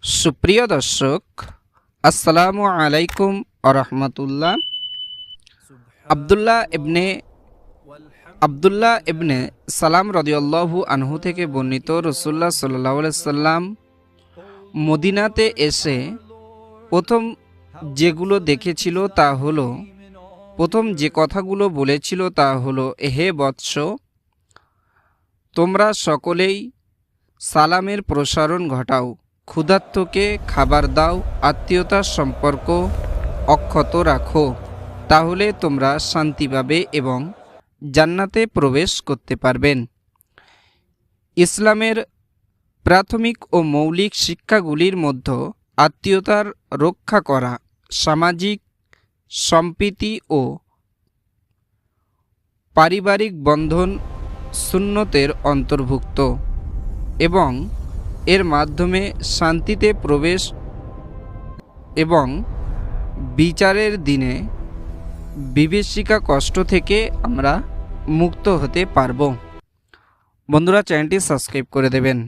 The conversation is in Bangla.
সুপ্রিয় দর্শক, আসসালামু আলাইকুম ওয়া রাহমাতুল্লাহ। আব্দুল্লাহ ইবনে সালাম রাদিয়াল্লাহু আনহু থেকে বর্ণিত, রাসূলুল্লাহ সাল্লাল্লাহু আলাইহি সাল্লাম মদিনাতে এসে প্রথম যেগুলো দেখেছিল তা হলো, প্রথম যে কথাগুলো বলেছিল তা হলো, হে বৎস, তোমরা সকলেই সালামের প্রসারণ ঘটাও, ক্ষুধার্তকে খাবার দাও, আত্মীয়তার সম্পর্ক অক্ষত রাখো, তাহলে তোমরা শান্তি পাবে এবং জান্নাতে প্রবেশ করতে পারবেন। ইসলামের প্রাথমিক ও মৌলিক শিক্ষাগুলির মধ্যে আত্মীয়তার রক্ষা করা সামাজিক সম্প্রীতি ও পারিবারিক বন্ধন সুন্নতের অন্তর্ভুক্ত এবং এর মাধ্যমে শান্তিতে প্রবেশ এবং বিচারের দিনে বিভীষিকা কষ্ট থেকে আমরা মুক্ত হতে পারব। বন্ধুরা, চ্যানেলটি সাবস্ক্রাইব করে দেবেন।